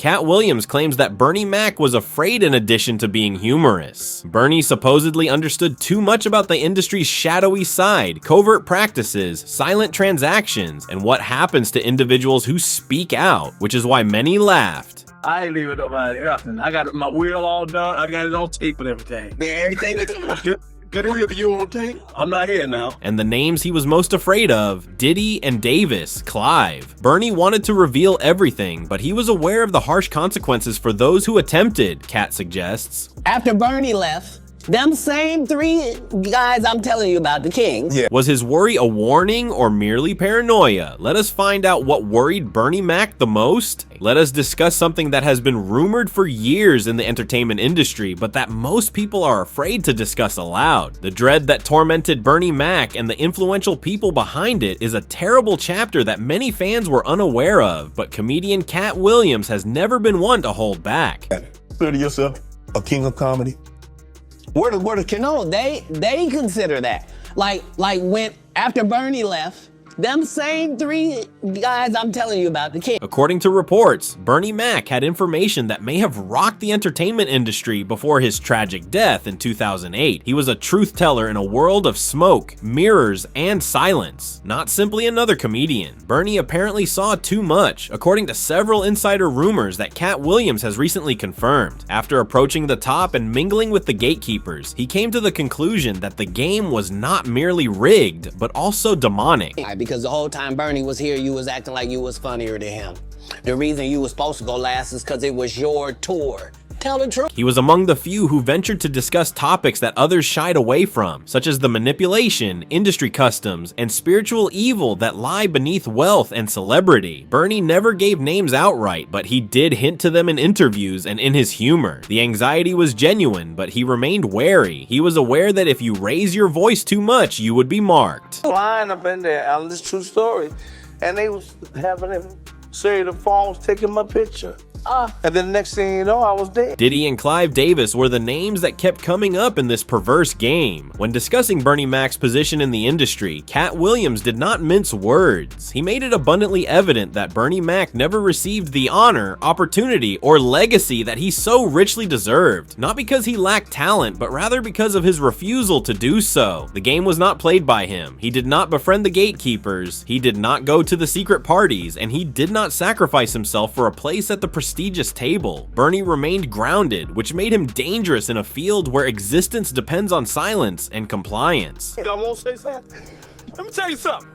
Katt Williams claims that Bernie Mac was afraid in addition to being humorous. Bernie supposedly understood too much about the industry's shadowy side, covert practices, silent transactions, and what happens to individuals who speak out, which is why many laughed. I ain't leaving nobody nothing. I got my wheel all done. I got it on tape and everything. Man, everything good you on tape? I'm not here now. And the names he was most afraid of, Diddy and Davis, Clive. Bernie wanted to reveal everything, but he was aware of the harsh consequences for those who attempted, Katt suggests. After Bernie left, them same three guys I'm telling you about, the Kings. Yeah. Was his worry a warning or merely paranoia? Let us find out what worried Bernie Mac the most. Let us discuss something that has been rumored for years in the entertainment industry, but that most people are afraid to discuss aloud. The dread that tormented Bernie Mac and the influential people behind it is a terrible chapter that many fans were unaware of, but comedian Katt Williams has never been one to hold back. Consider yourself a king of comedy? No, they consider that. Like when after Bernie left, them same three guys I'm telling you about, the King. According to reports, Bernie Mac had information that may have rocked the entertainment industry before his tragic death in 2008. He was a truth teller in a world of smoke, mirrors, and silence. Not simply another comedian. Bernie apparently saw too much, according to several insider rumors that Katt Williams has recently confirmed. After approaching the top and mingling with the gatekeepers, he came to the conclusion that the game was not merely rigged, but also demonic. Because the whole time Bernie was here, you was acting like you was funnier than him. The reason you was supposed to go last is because it was your tour. Tell the truth. He was among the few who ventured to discuss topics that others shied away from, such as the manipulation, industry customs, and spiritual evil that lie beneath wealth and celebrity. Bernie never gave names outright, but he did hint to them in interviews and in his humor. The anxiety was genuine, but he remained wary. He was aware that if you raise your voice too much, you would be marked. Lying up in there, Alan, this true story. And they was having them say the phones taking my picture. And then the next thing you know, I was dead. Diddy and Clive Davis were the names that kept coming up in this perverse game. When discussing Bernie Mac's position in the industry, Katt Williams did not mince words. He made it abundantly evident that Bernie Mac never received the honor, opportunity, or legacy that he so richly deserved. Not because he lacked talent, but rather because of his refusal to do so. The game was not played by him. He did not befriend the gatekeepers, he did not go to the secret parties, and he did not sacrifice himself for a place at the prestigious table. Bernie remained grounded, which made him dangerous in a field where existence depends on silence and compliance. Y'all won't say something? Let me tell you something.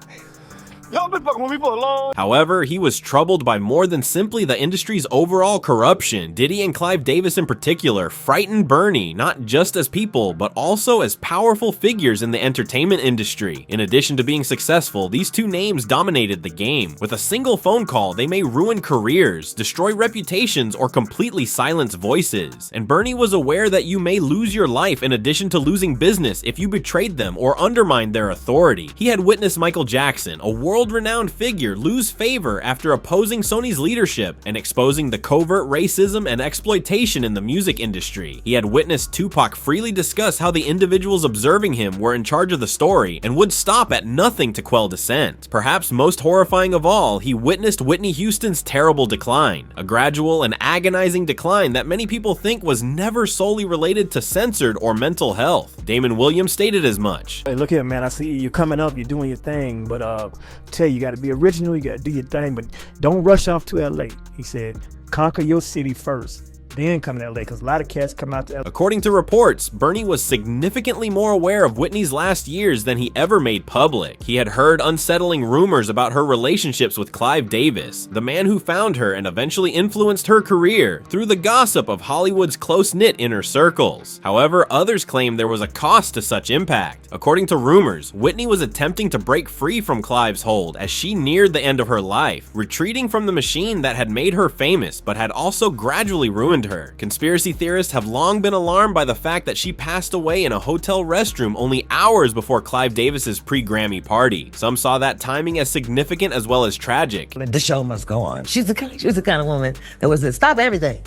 Y'all been fucking with people alone. However, he was troubled by more than simply the industry's overall corruption. Diddy and Clive Davis in particular frightened Bernie, not just as people, but also as powerful figures in the entertainment industry. In addition to being successful, these two names dominated the game. With a single phone call, they may ruin careers, destroy reputations, or completely silence voices. And Bernie was aware that you may lose your life in addition to losing business if you betrayed them or undermined their authority. He had witnessed Michael Jackson, a world-renowned figure, lose favor after opposing Sony's leadership and exposing the covert racism and exploitation in the music industry. He had witnessed Tupac freely discuss how the individuals observing him were in charge of the story and would stop at nothing to quell dissent. Perhaps most horrifying of all, he witnessed Whitney Houston's terrible decline, a gradual and agonizing decline that many people think was never solely related to censored or mental health. Damon Williams stated as much. Hey, look here, man, I see you coming up, you're doing your thing, but tell you got to be original, you got to do your thing, but don't rush off to LA. He said, conquer your city first, then come to LA, because a lot of cats come out to LA. According to reports, Bernie was significantly more aware of Whitney's last years than he ever made public. He had heard unsettling rumors about her relationships with Clive Davis, the man who found her and eventually influenced her career through the gossip of Hollywood's close-knit inner circles. However, others claim there was a cost to such impact. According to rumors, Whitney was attempting to break free from Clive's hold as she neared the end of her life, retreating from the machine that had made her famous but had also gradually ruined her. Conspiracy theorists have long been alarmed by the fact that she passed away in a hotel restroom only hours before Clive Davis's pre-Grammy party. Some saw that timing as significant as well as tragic. The show must go on. She was the kind of woman that was stop everything.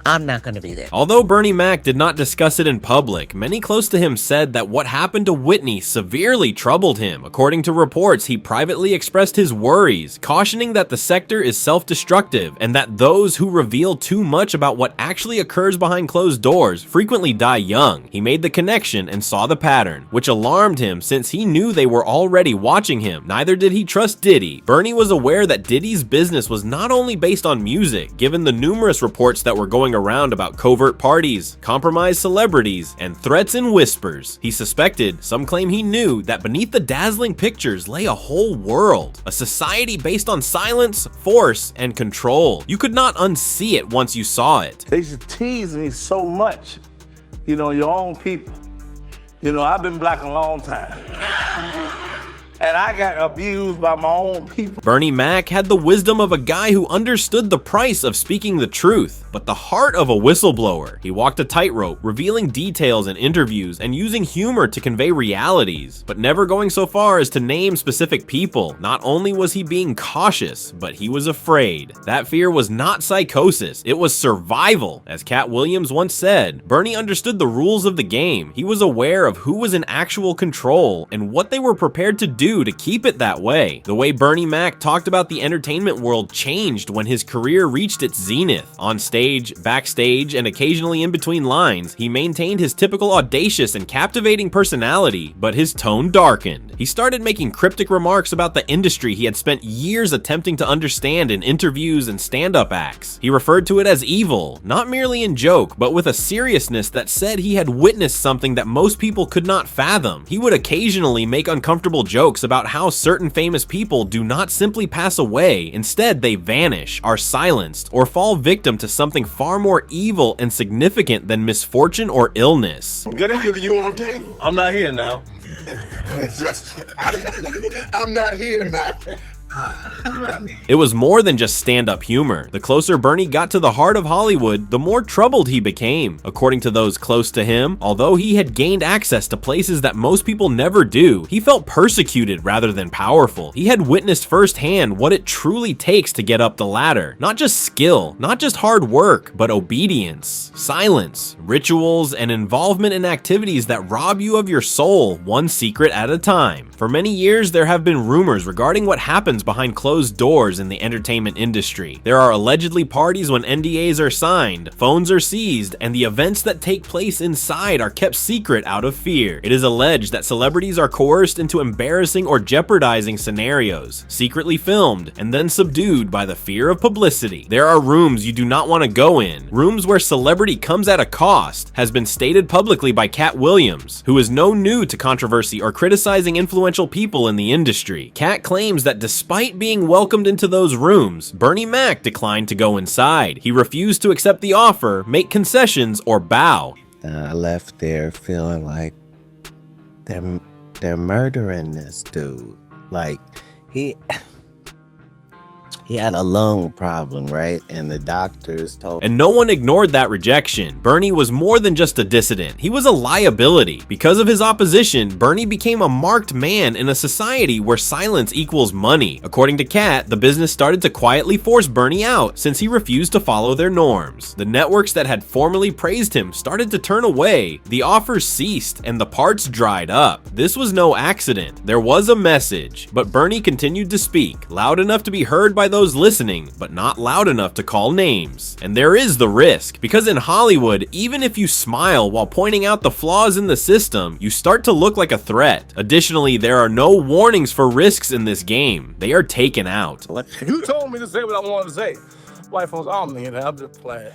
I'm not gonna be there. Although Bernie Mac did not discuss it in public, many close to him said that what happened to Whitney severely troubled him. According to reports, he privately expressed his worries, cautioning that the sector is self-destructive and that those who reveal too much about what actually occurs behind closed doors frequently die young. He made the connection and saw the pattern, which alarmed him since he knew they were already watching him. Neither did he trust Diddy. Bernie was aware that Diddy's business was not only based on music, given the numerous reports that were going around about covert parties, compromised celebrities, and threats and whispers. He suspected, some claim he knew, that beneath the dazzling pictures lay a whole world, a society based on silence, force, and control. You could not unsee it once you saw it. They used to tease me so much, your own people. I've been black a long time. And I got abused by my own people. Bernie Mac had the wisdom of a guy who understood the price of speaking the truth, but the heart of a whistleblower. He walked a tightrope, revealing details in interviews and using humor to convey realities, but never going so far as to name specific people. Not only was he being cautious, but he was afraid. That fear was not psychosis, it was survival. As Katt Williams once said, Bernie understood the rules of the game. He was aware of who was in actual control and what they were prepared to do to keep it that way. The way Bernie Mac talked about the entertainment world changed when his career reached its zenith. On stage, backstage, and occasionally in between lines, he maintained his typical audacious and captivating personality, but his tone darkened. He started making cryptic remarks about the industry he had spent years attempting to understand in interviews and stand-up acts. He referred to it as evil, not merely in joke, but with a seriousness that said he had witnessed something that most people could not fathom. He would occasionally make uncomfortable jokes about how certain famous people do not simply pass away, instead they vanish, are silenced, or fall victim to something far more evil and significant than misfortune or illness. Good afternoon, you on tape? I'm not here now. I'm not here now. It was more than just stand-up humor. The closer Bernie got to the heart of Hollywood, the more troubled he became. According to those close to him, although he had gained access to places that most people never do, he felt persecuted rather than powerful. He had witnessed firsthand what it truly takes to get up the ladder. Not just skill, not just hard work, but obedience, silence, rituals, and involvement in activities that rob you of your soul, one secret at a time. For many years, there have been rumors regarding what happens behind closed doors in the entertainment industry. There are allegedly parties when NDAs are signed, phones are seized, and the events that take place inside are kept secret out of fear. It is alleged that celebrities are coerced into embarrassing or jeopardizing scenarios, secretly filmed, and then subdued by the fear of publicity. There are rooms you do not want to go in, rooms where celebrity comes at a cost, has been stated publicly by Katt Williams, who is no new to controversy or criticizing influential people in the industry. Katt claims that despite being welcomed into those rooms, Bernie Mac declined to go inside. He refused to accept the offer, make concessions, or bow. I left there feeling like they're murdering this dude. Like he had a lung problem, right? And the doctors told. And no one ignored that rejection. Bernie was more than just a dissident. He was a liability. Because of his opposition, Bernie became a marked man in a society where silence equals money. According to Katt, the business started to quietly force Bernie out since he refused to follow their norms. The networks that had formerly praised him started to turn away. The offers ceased and the parts dried up. This was no accident. There was a message, but Bernie continued to speak, loud enough to be heard by those listening, but not loud enough to call names. And there is the risk, because in Hollywood, even if you smile while pointing out the flaws in the system, you start to look like a threat. Additionally, there are no warnings for risks in this game. They are taken out. You told me to say what I wanted to say. White folks, I'm just playing.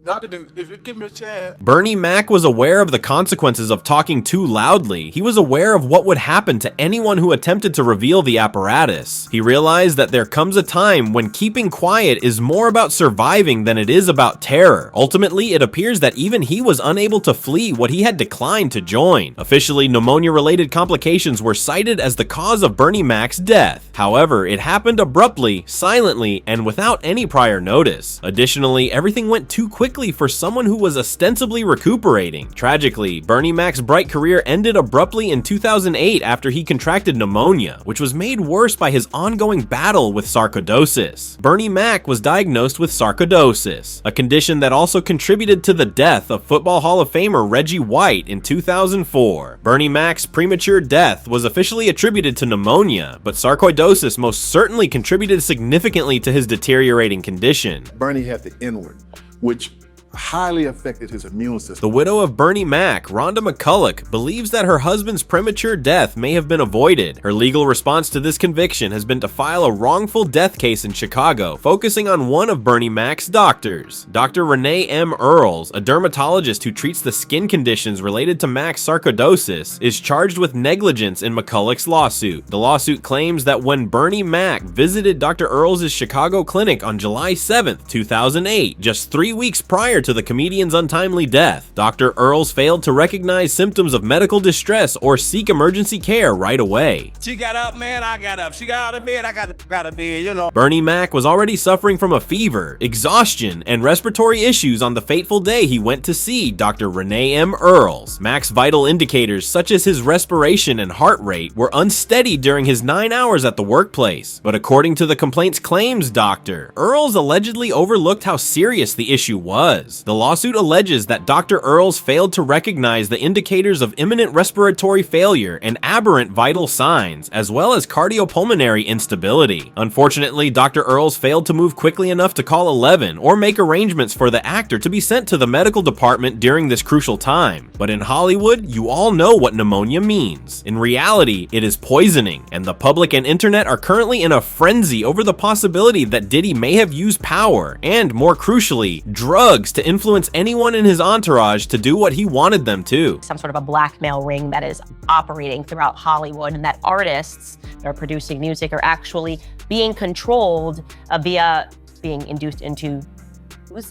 Not to do, if you give me a chance. Bernie Mac was aware of the consequences of talking too loudly. He was aware of what would happen to anyone who attempted to reveal the apparatus. He realized that there comes a time when keeping quiet is more about surviving than it is about terror. Ultimately, it appears that even he was unable to flee what he had declined to join. Officially, pneumonia-related complications were cited as the cause of Bernie Mac's death. However, it happened abruptly, silently, and without any prior notice. Additionally, everything went too quickly quickly for someone who was ostensibly recuperating. Tragically, Bernie Mac's bright career ended abruptly in 2008 after he contracted pneumonia, which was made worse by his ongoing battle with sarcoidosis. Bernie Mac was diagnosed with sarcoidosis, a condition that also contributed to the death of Football Hall of Famer Reggie White in 2004. Bernie Mac's premature death was officially attributed to pneumonia, but sarcoidosis most certainly contributed significantly to his deteriorating condition. Bernie had the N-word, which highly affected his immune system. The widow of Bernie Mac, Rhonda McCulloch, believes that her husband's premature death may have been avoided. Her legal response to this conviction has been to file a wrongful death case in Chicago, focusing on one of Bernie Mac's doctors. Dr. Renee M. Earls, a dermatologist who treats the skin conditions related to Mac's sarcoidosis, is charged with negligence in McCulloch's lawsuit. The lawsuit claims that when Bernie Mac visited Dr. Earls' Chicago clinic on July 7, 2008, just 3 weeks prior to the comedian's untimely death, Dr. Earls failed to recognize symptoms of medical distress or seek emergency care right away. She got up, man, I got up. She got out of bed, I got out of bed, you know. Bernie Mac was already suffering from a fever, exhaustion, and respiratory issues on the fateful day he went to see Dr. Renee M. Earls. Mac's vital indicators, such as his respiration and heart rate, were unsteady during his 9 hours at the workplace. But according to the complaint's claims doctor, Earls allegedly overlooked how serious the issue was. The lawsuit alleges that Dr. Earls failed to recognize the indicators of imminent respiratory failure and aberrant vital signs, as well as cardiopulmonary instability. Unfortunately, Dr. Earls failed to move quickly enough to call 11 or make arrangements for the actor to be sent to the medical department during this crucial time. But in Hollywood, you all know what pneumonia means. In reality, it is poisoning, and the public and internet are currently in a frenzy over the possibility that Diddy may have used power and, more crucially, drugs to influence anyone in his entourage to do what he wanted them to. Some sort of a blackmail ring that is operating throughout Hollywood, and that artists that are producing music are actually being controlled via being induced into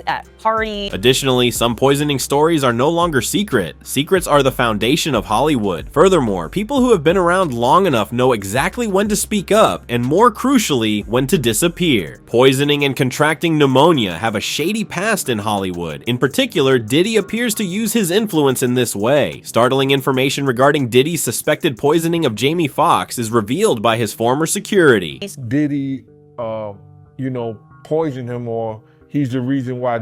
at party. Additionally, some poisoning stories are no longer secret. Secrets are the foundation of Hollywood. Furthermore, people who have been around long enough know exactly when to speak up, and more crucially, when to disappear. Poisoning and contracting pneumonia have a shady past in Hollywood. In particular, Diddy appears to use his influence in this way. Startling information regarding Diddy's suspected poisoning of Jamie Foxx is revealed by his former security. Diddy, poisoned him, or he's the reason why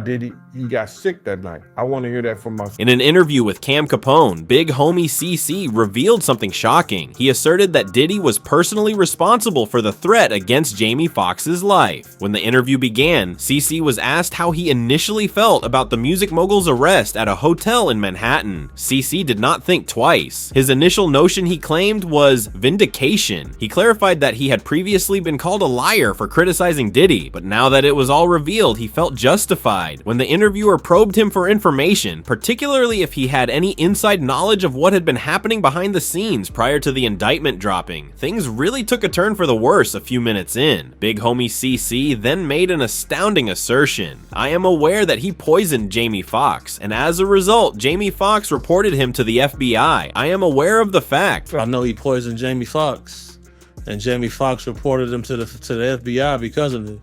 he got sick that night. I want to hear that from myself. In an interview with Cam Capone, big homie CC revealed something shocking. He asserted that Diddy was personally responsible for the threat against Jamie Foxx's life. When the interview began, CC was asked how he initially felt about the music mogul's arrest at a hotel in Manhattan. CC did not think twice. His initial notion, he claimed, was vindication. He clarified that he had previously been called a liar for criticizing Diddy, but now that it was all revealed, he felt justified. When the interviewer probed him for information, particularly if he had any inside knowledge of what had been happening behind the scenes prior to the indictment dropping, things really took a turn for the worse a few minutes in. Big homie CC then made an astounding assertion. I am aware that he poisoned Jamie Foxx, and as a result, Jamie Foxx reported him to the FBI. I am aware of the fact. I know he poisoned Jamie Foxx, and Jamie Foxx reported him to the FBI because of it.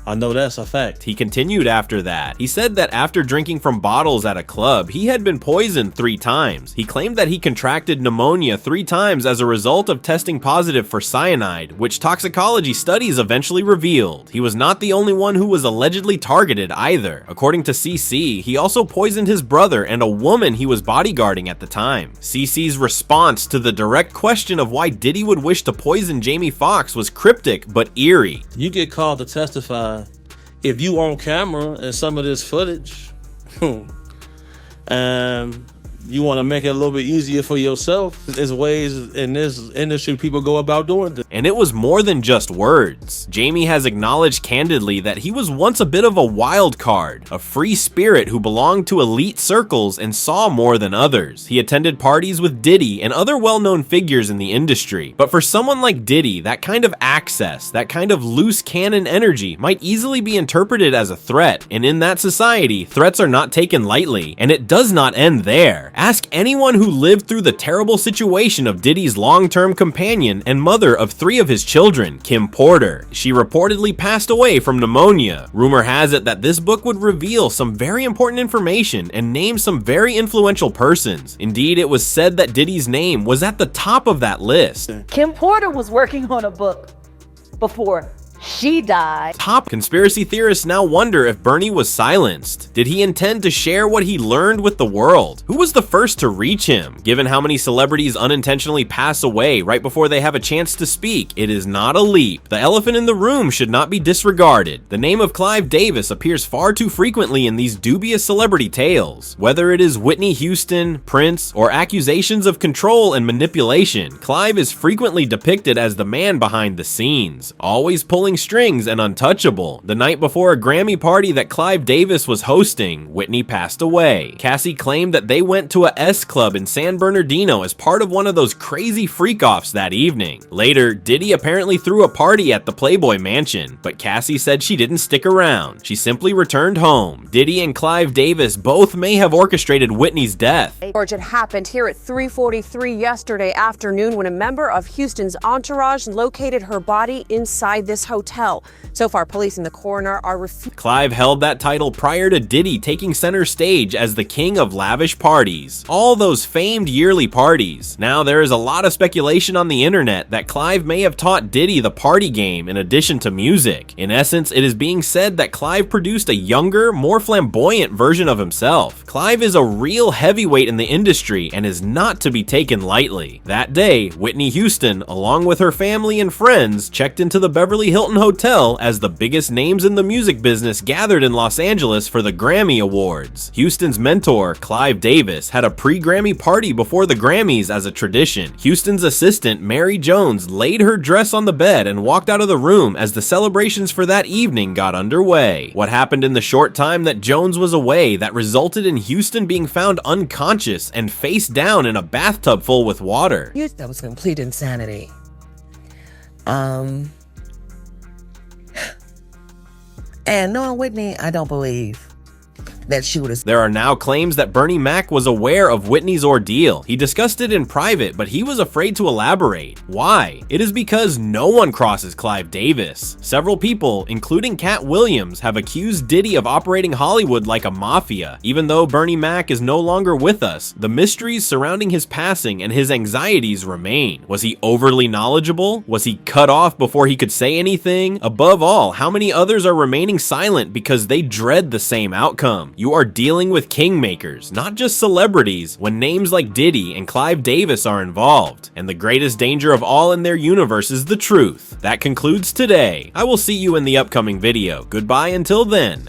I know that's a fact. He continued after that. He said that after drinking from bottles at a club, he had been poisoned 3 times. He claimed that he contracted pneumonia 3 times as a result of testing positive for cyanide, which toxicology studies eventually revealed. He was not the only one who was allegedly targeted either. According to CC, he also poisoned his brother and a woman he was bodyguarding at the time. CC's response to the direct question of why Diddy would wish to poison Jamie Foxx was cryptic but eerie. You get called to testify. If you on camera and some of this footage, and you want to make it a little bit easier for yourself, there's ways in this industry people go about doing this. And it was more than just words. Jamie has acknowledged candidly that he was once a bit of a wild card, a free spirit who belonged to elite circles and saw more than others. He attended parties with Diddy and other well-known figures in the industry. But for someone like Diddy, that kind of access, that kind of loose cannon energy might easily be interpreted as a threat. And in that society, threats are not taken lightly, and it does not end there. Ask anyone who lived through the terrible situation of Diddy's long-term companion and mother of 3 of his children, Kim Porter. She reportedly passed away from pneumonia. Rumor has it that this book would reveal some very important information and name some very influential persons. Indeed, it was said that Diddy's name was at the top of that list. Kim Porter was working on a book before she died. Top conspiracy theorists now wonder if Bernie was silenced. Did he intend to share what he learned with the world? Who was the first to reach him? Given how many celebrities unintentionally pass away right before they have a chance to speak, it is not a leap. The elephant in the room should not be disregarded. The name of Clive Davis appears far too frequently in these dubious celebrity tales. Whether it is Whitney Houston, Prince, or accusations of control and manipulation, Clive is frequently depicted as the man behind the scenes, always pulling strings and untouchable. The night before a Grammy party that Clive Davis was hosting, Whitney passed away. Cassie claimed that they went to a S Club in San Bernardino as part of one of those crazy freak-offs that evening. Later, Diddy apparently threw a party at the Playboy Mansion, but Cassie said she didn't stick around. She simply returned home. Diddy and Clive Davis both may have orchestrated Whitney's death. It happened here at 3:43 yesterday afternoon when a member of Houston's entourage located her body inside this hotel. So far, police and the coroner are Clive held that title prior to Diddy taking center stage as the king of lavish parties. All those famed yearly parties. Now there is a lot of speculation on the internet that Clive may have taught Diddy the party game in addition to music. In essence, it is being said that Clive produced a younger, more flamboyant version of himself. Clive is a real heavyweight in the industry and is not to be taken lightly. That day, Whitney Houston, along with her family and friends, checked into the Beverly Hilton Hotel as the biggest names in the music business gathered in Los Angeles for the Grammy Awards. Houston's mentor, Clive Davis, had a pre-Grammy party before the Grammys as a tradition. Houston's assistant, Mary Jones, laid her dress on the bed and walked out of the room as the celebrations for that evening got underway. What happened in the short time that Jones was away that resulted in Houston being found unconscious and face down in a bathtub full with water? That was complete insanity. And knowing Whitney, I don't believe that she would have. There are now claims that Bernie Mac was aware of Whitney's ordeal. He discussed it in private, but he was afraid to elaborate. Why? It is because no one crosses Clive Davis. Several people, including Katt Williams, have accused Diddy of operating Hollywood like a mafia. Even though Bernie Mac is no longer with us, the mysteries surrounding his passing and his anxieties remain. Was he overly knowledgeable? Was he cut off before he could say anything? Above all, how many others are remaining silent because they dread the same outcome? You are dealing with kingmakers, not just celebrities, when names like Diddy and Clive Davis are involved. And the greatest danger of all in their universe is the truth. That concludes today. I will see you in the upcoming video. Goodbye until then.